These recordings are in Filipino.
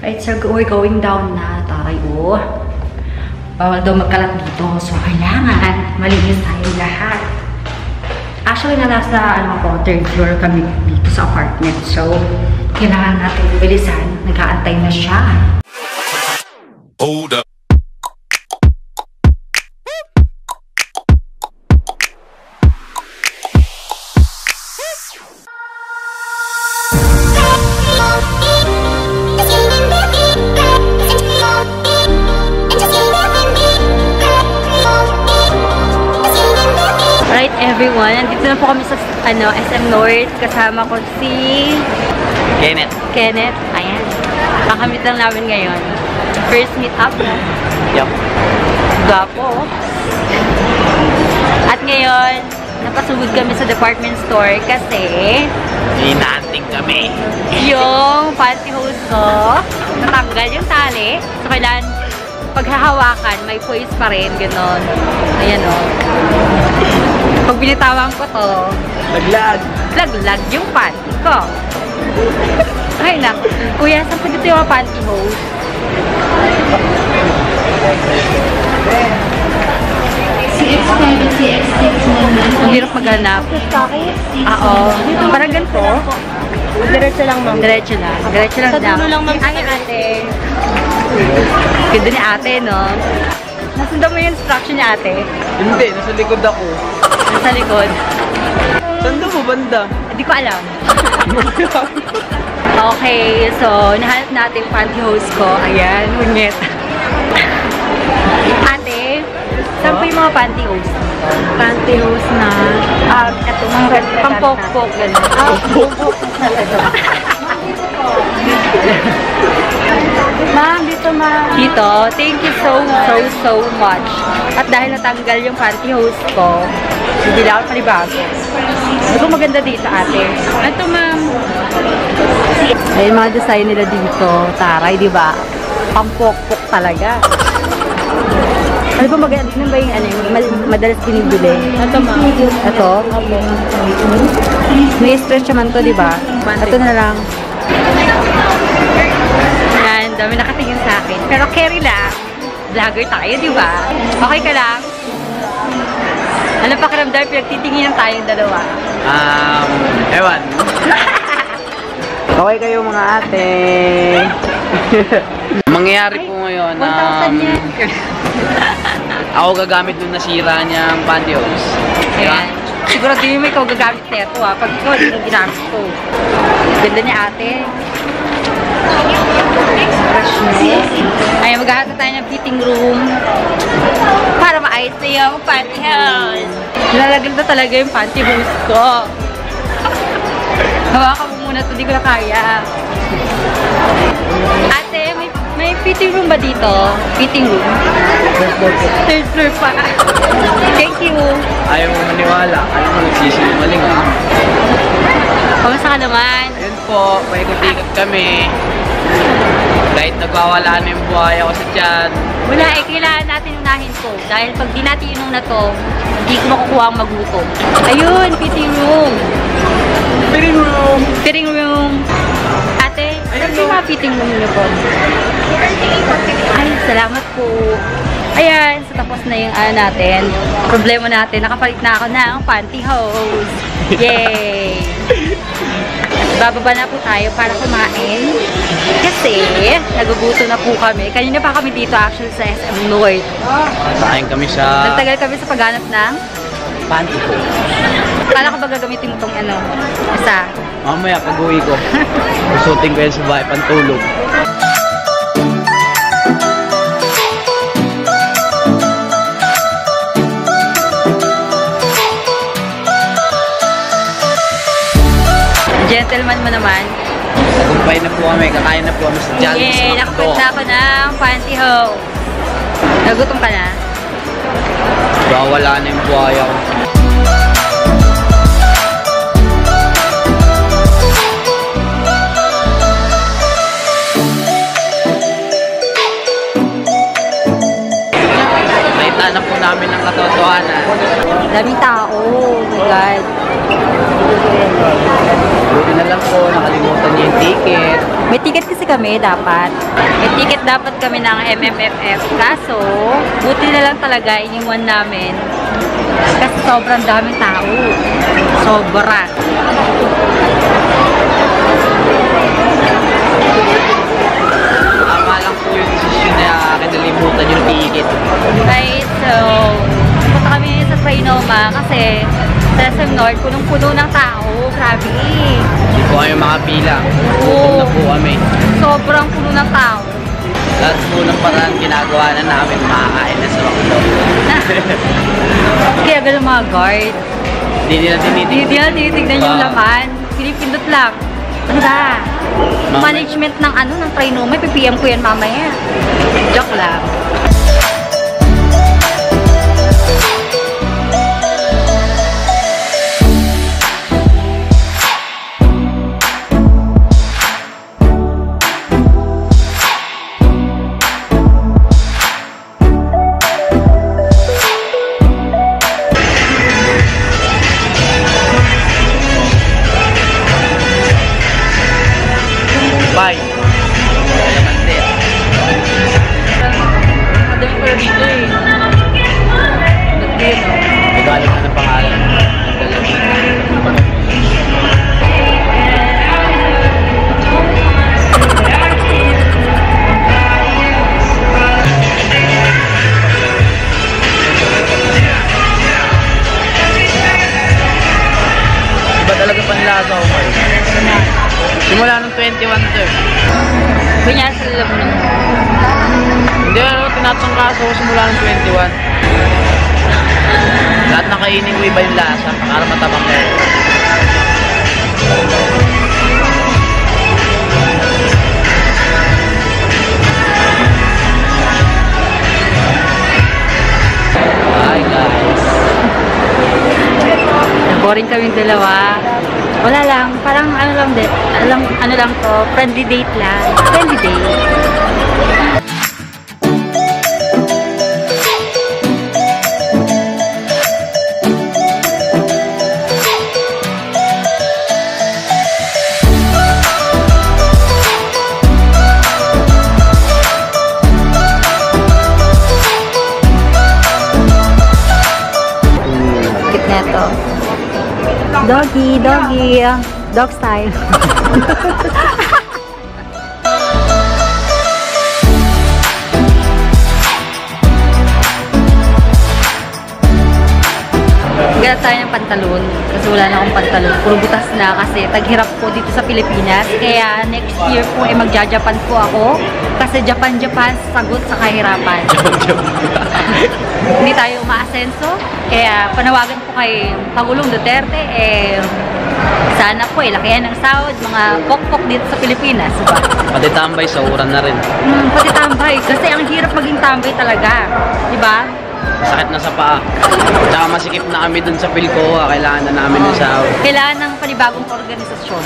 Right, so we're going down na tayo. Bawal daw magkalat dito. So, kailangan malinis tayo lahat. Actually, nasa third floor kami dito sa apartment. So, kailangan natin bilisan. Nag-aantay na siya. Hold up. Alright everyone, nandito na po kami sa SM North. Kasama ko si Kenneth. Ayan. Kakamit lang namin ngayon. First meet up. Yup. Gwapo. At ngayon, napasugod kami sa department store kasi Hinanting kami. yung pantyhose ko, natanggal yung tali. So, kailangan paghahawakan, may poise pa rin. Ganon. Ayan o. Pag binitawan ko to, laglag yung panty ko. Ay, nak. Kuya, saan po dito yung pantyhose? Ang hirap maghanap. Oo. Parang ganito. Diretso lang, ma'am. Diretso lang. Diretso lang. Sa dulo lang, ma'am. Ay, ate. Ganda ni ate, no? Nasundan mo yung instruction ni ate? Hindi, nasa likod ako. Nasa likod. Saan mo banda? Hindi ko alam. Okay, so, nahanap natin yung pantyhose ko. Ayan, hunyet. Ate, saan po yung mga pantyhose? Pantyhose na, ito, mga pampok-pok, gano'n. Pampok talaga. Ma'am, dito ma'am. Dito, thank you so much. At dahil natanggal yung pantyhose ko, hindi lang ako panibago. Ano kung maganda dito, ate? Ito, ma'am. Ayun, mga design nila dito. Taray, di ba? Pampok-pok talaga. Ano ba maganda? Ano ba yung madalas binibili? Ito, ma'am. Ito? May stretch naman to, di ba? Ito na lang. Yan, dami nakatingin sa akin. Pero carry lang. Vlogger tayo, di ba? Okay ka lang? Ano pakiramdam? Pinagtitinginan tayong dalawa. Ewan. Okay kayo mga ate. Mangyayari po ngayon, 1,000 yan. ako gagamit nung nasira niyang pantyhose. Ayan. Siguro din mo ikaw gagamit na ito ha. Pag ikaw, hindi yung ginamit ko. Ganda niya ate. Freshness. Ayan, maghahanap tayo ng fitting room. Para maayos na yung pantyhose. Nilalagay na talaga yung pantyhose ko. Hawakan mo muna ito, hindi ko na kaya. Ate, may fitting room ba dito? Fitting room? Third floor pa. Thank you. Ayaw mo maniwala. Alam mo, nagsisinungaling ah. Kamusta ka naman? Ayun po, paikot-ikot kami. Kahit nagwawala na yung buhay ako sa tiyan. Wala eh, kailangan natin unahin to. Dahil pag di natin inong na to, hindi ko makukuha ang magutom. Ayun, fitting room. Fitting room! Fitting room. Ate, ano yung mga fitting room nyo po? Ay, salamat po. Ayan, so tapos na yung natin. Problema natin, nakapalit na ako ng pantyhose. Yay! At bababa na po tayo para kumain. Kasi, nagugutom na po kami. Kanina pa kami dito actually sa SM North. Kain kami sa Nagtagal kami sa paghanap ng pantyhose. Paano ka ba gagamitin mo itong isa? Mamaya, pag-uwi ko. Susutin ko yan sa bahay, pantulog. Gentleman mo naman. Nagumpay na po kami, kakain na po kami sa Jollibee. Yay! Nakapunta ako ng pantyhose. Nagutom ka na? Wala na yung buhay ako. Daming tao. Oh my God. Buti na lang po, nakalimutan niya yung ticket. May ticket kasi kami dapat. May ticket dapat kami ng MMFF. Kaso, buti na lang talaga iniwan namin. Kasi sobrang daming tao. Sobra. Tama lang po yung decision na kinalimutan yung ticket. Right, so, punta kami sa Trinoma kasi sa SM North, punong-puno ng tao. Grabe. Hindi po kayo makapila. Oo. Gutom na po kami. Sobrang puno ng tao. Lahat po ng parang ginagawa na namin, makakain na sa McDo. Kaya ganun mga guard. Hindi nila tinitignan. Hindi nila tinitignan yung laman. Pinipindot lang. Ano ba? Management ng ano, ng Trinoma. PPM ko yan mamaya. Joke lang. Bye. Diamante. Madami pala dito eh. Dati no? Magaling na ng pangalan. Iba talaga panlasa ko, Mark. Simula nung 21 to eh. Kunya sa lalo mo naman. Hindi, tinatangkaso ko simula nung 21. Lahat ng kainin ko iba yung lasa para matabang na yun. Hi guys. Boring kaming dalawa. Wala lang, parang ano lang din, ano lang to, friendly date lang. Friendly date. Cute na to. Doggy, doggy. Dog style. Ganap tayo ng pantalon. Kasi wala na akong pantalon. Puro butas na kasi taghirap po dito sa Pilipinas. Kaya next year po ay magja-Japan po ako. Kasi Japan, sagot sa kahirapan. Hindi tayo umaasenso. Kaya panawagan po kay Pangulong Duterte, sana po lakihan ng sahod, mga pokpok dito sa Pilipinas. Diba? Pati tambay, sauran na rin. Pati tambay. Kasi ang hirap maging tambay talaga. Diba? Sakit na sa paa. Tsaka masikip na kami dun sa Pilcoa. Kailangan na namin ng sahod. Kailangan ng panibagong organisasyon.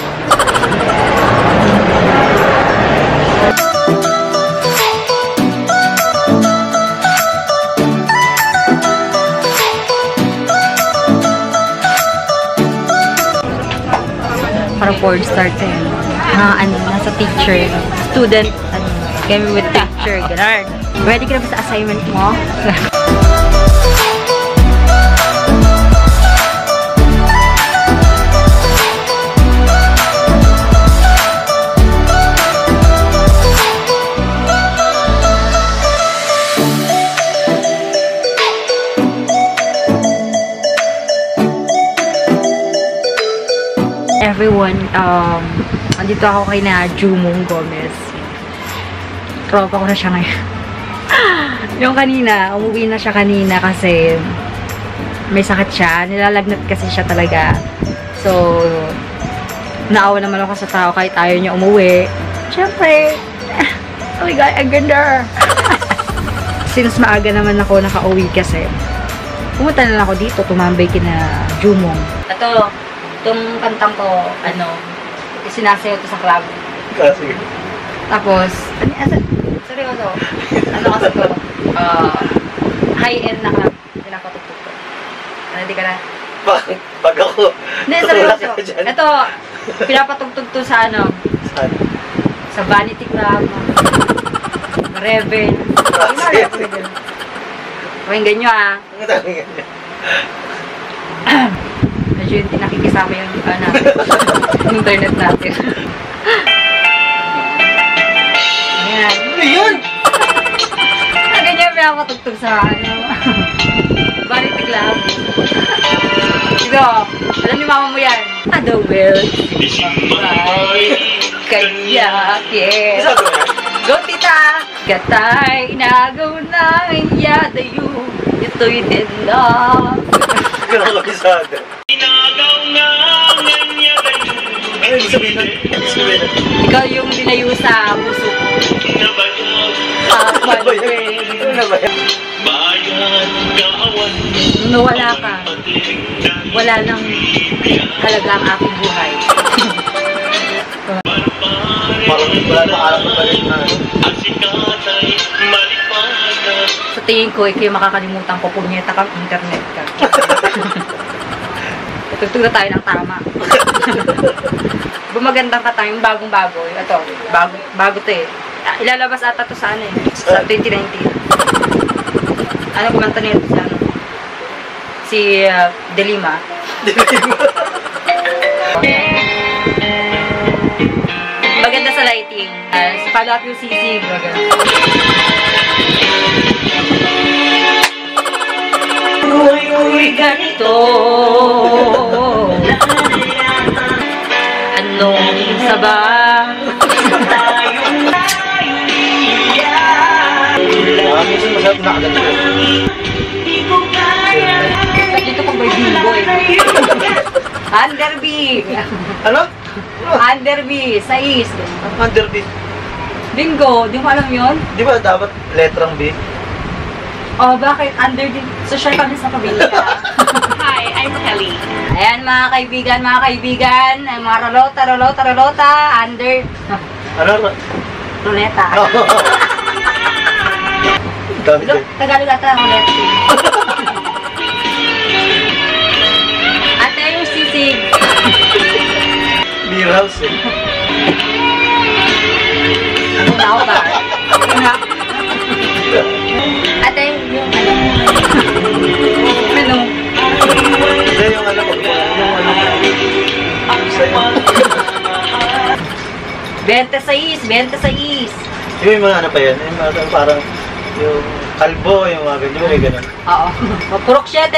Parang board start eh. Nasa teacher. Student, kami with teacher. Ganun. Ready ka na ba sa assignment mo? Everyone, andito ako kay na Jumong Gomez. Tropa ko na siya ngayon. Yung kanina, umuwi na siya kanina kasi may sakit siya. Nilalagnat kasi siya talaga. So, naawa naman ako sa tao kahit ayaw niya umuwi. Siyempre, oh my God, ang ganda. Since maaga naman ako nakauwi kasi, pumunta na lang ako dito, tumambay kina Jumong. Ito, itong kantang ko, sinasayaw to sa club. Kasi. Tapos, seryoso, kasi to, high-end na club, pinapatugtog ko. Ready ka na? Pag ako, Hindi, tutulak seryoso. ka dyan. Ito, pinapatugtog to sa ano, Saan? sa Vanity Club, Rebel. Pakinggan nyo ah. Ang dami ganyan. Medyo yung nakikisama yung internet natin. Ayan. Ano yun? Ganyan pinapatugtog sa ano, Vanity Club. Ito, alam ni mama mo yan. The will kayakin. Isa ko na. Go tita! Katay nagaw na yadayo. Ito'y din na. Ganun ko bisada. Ano yung sabihin nun? Sabihin nun. Ikaw yung dinayo sa puso ko. Ano ba yan? Ano ba yan? Nung nawala ka, wala nang halaga ang aking buhay. Parang wala na alam na balik na. Sa tingin ko, ikay makakalimutan ko, punyeta kang internet ka. Tutugtog na tayo ng tama. Bumagandang ka tayo, yung bagong-bago. Ito, bago to eh. Ilalabas ata to sa ano eh, sa 2019. Ano kumanta nito sa ano? Si Delima. Maganda sa lighting. Sa follow up yung sisig. Maganda. Uy, ganito. Anong saba? Minsan masarap na agad ko. Dito pang may bingo eh. Underbee. Ano? Underbee. Sais. Underbee. Bingo. Di mo alam yun? Di ba dapat letrang B? Oh, bakit? Underbee. Social kami sa pamilya. Hi, I'm Kelly. Ayan mga kaibigan, mga rolota, under... Ano? Runeta. Dami din. Tagalog ata, runeta. Ate yung sisig. Beer house eh. Ano na ako ba? Ate yung ano? Ano? Hindi yung ano ko. Yung ano ko. Sa'yo. 26. Yung mga ano pa yan. Yung mga parang yung kalbo, yung mga ganyan. Yung ganun. Oo. Purok 7.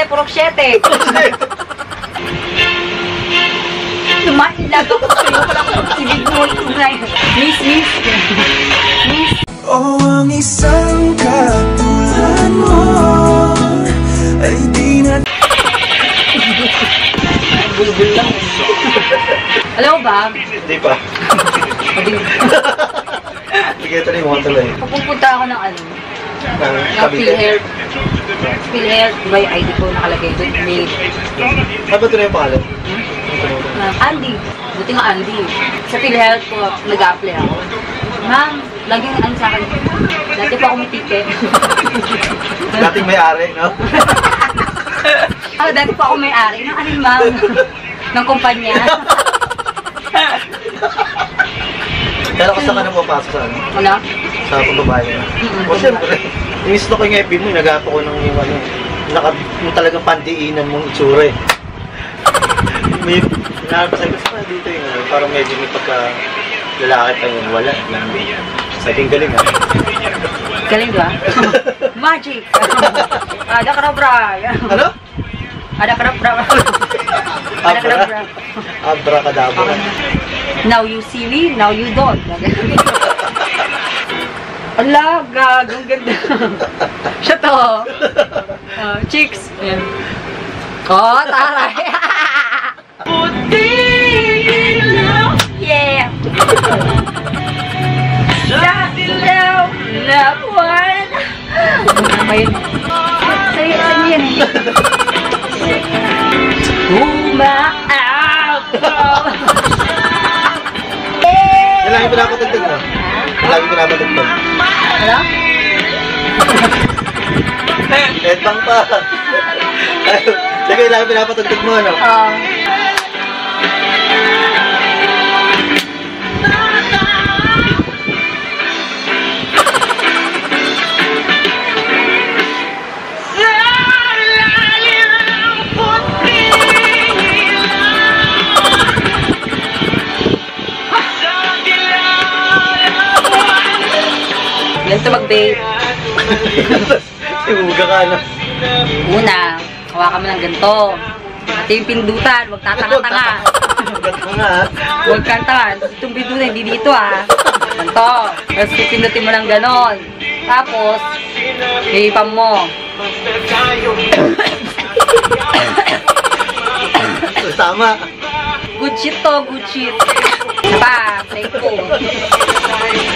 Tumahilag ako sa'yo. Wala ko sigig mo ito na yun. Miss. Oh, ang isang katulad mo ay di na... Bulbul lang. Alam mo ba? Hindi pa. Hindi. Sige, ito na yung mga tuloy. Pupunta ako ng ano? Ng Ng Cavite. PhilHealth. Diba yung ID ko nakalagay doon? Mail. Ano ba ito na yung pangalan? Andy. Buti nga Andy. Sa PhilHealth ko, nag-a-apply ako. Ma'am, laging ano sa akin. Dati pa ako matike. Dating may-ari, no? Dati pa ako may-ari. Ng alin, ma'am? Ng kumpanya. Pero kung saan ka na pupasok sa ano? Ano? Sa pagbabae na. O siyempre, yung gusto ko yung FB mo, nag-apo ko ng yung ano, yung talagang pandiinan mong itsura eh. May, nakapasay ko sa dito yung ano, parang medyo may pagka lalaki pa yung wala. Sabi yung galing ah. Galing ba? Magic! Ada karabra! Ano? Ada karabra! Ada karabra! Abracadabra. Now you see me, now you don't. Ala, gagong ganda. Siya to. Chicks. Ayan. Oh, taray. Yeah. Sa dilaw na buwan. May sa'yo yan eh. Lagi pinapatugtog mo? Lagi pinapatugtog. Ano? Etang pa. Sige, kailangan pinapatugtog mo, ano? Ganito mag-bake. Simuga ka, ano? Una, hawakan mo ng ganito. At yung pindutan, huwag tatanga-tanga. Tanga, ha? Huwag kang tanga. Itong pindutan, hindi dito Ganito. Tapos pipindutin mo ng ganon. Tapos, hihipan mo. Tama. Good shit to, good shit. Isa pa, play ko.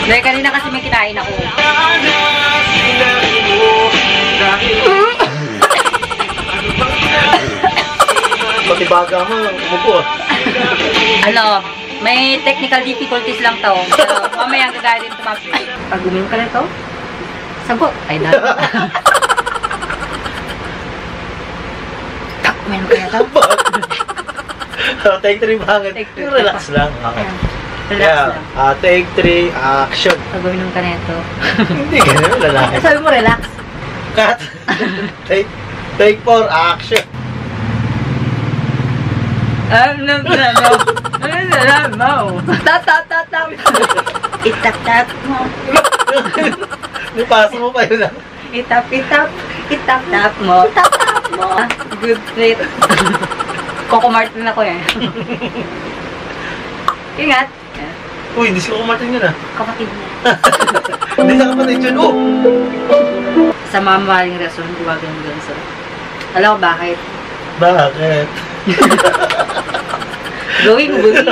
Dahil kanina kasi may kinain ako. Pati baga mo, umupo, ah. Ano, may technical difficulties lang to. Pero mamaya gagaya din tumapi. Pag uminom ka na to, sagot. Ay, dahil. Pag uminom ka na to, Take 3 bakit? Take three. Relax lang. Okay. relax lang. Take 3, action. Pag uminom ka na to. Hindi ka naman lalaki. Sabi mo, relax. Cut. Take 4, action. Tap. Itap-tap mo. Napasa mo pa yun, ah. Itap-tap mo. Tap-tap mo. Good plate. Coco Martin ako eh. Ingat. Uy, hindi si Coco Martin yun, ah. Kapatid niya. Hindi sa kapatid yun. Oh! Sa mamahaling rason, duwagan mo dun. So, alam ko bakit? Bakit? Going bulilit.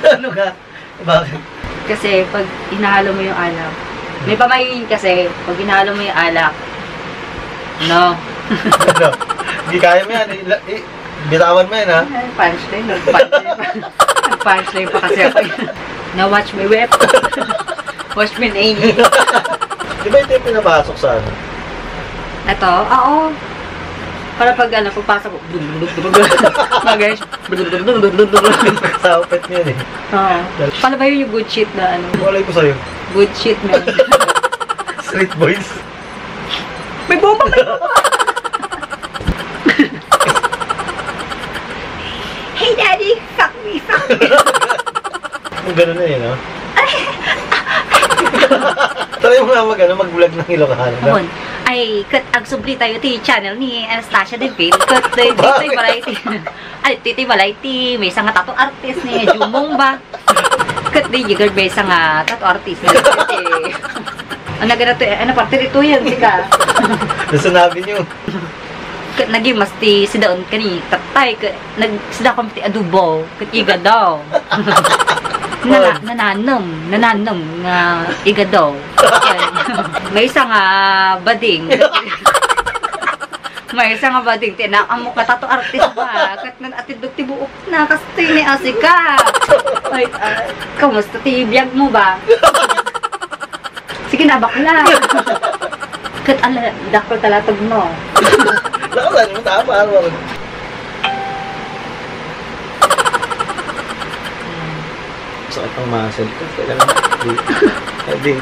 Ano ka? Bakit? Kasi pag inahalo mo yung alak, may pamahiin kasi, pag inahalo mo yung alak, no. Ano? Hindi kaya mo yan. Bitawan mo yan, ha? Punchline. Nag-punchline pa kasi ako. Now watch my whip. Watch my name. Di ba ito yung pinapasok sa ano? Ito? Oo. Para pag ano, pagpasok ko, mga guys, Sa outfit mo yun, eh. oo. Paano ba yun yung good shit na ano? Walay ko sa'yo. Good shit na. Street boys. May bomba! Hey daddy, fuck me. Kung gano'n na yun, no? Try mo nga mag-vlog ng Ilocano, no? Amon, ay, kat agsubli tayo ti channel ni Anastasia Deville. Kat dito'y variety. Ay, dito'y variety. May isang tattoo artist ni Jumong ba? Kat di jigard may isang tattoo artist ni ang nagana to, ano parte rito yan, sika. Nasanabi niyo. Kat naging mas ti sidaon kani, tatay, kat nagsida kami ti adobo, kat iga daw. Nananam nga iga daw. Yan. May isang bading. May isang bading. Tinakam mo ka tato artist ba? Kat nan atidog ti buok na. Kasi ni asika. Ay, kamusta ti biyag mo ba? Sige na, bakla. Kat ala, dakol talatag mo. Lakasan mo, tama. Sakit ang muscle ko. Teka lang. Di.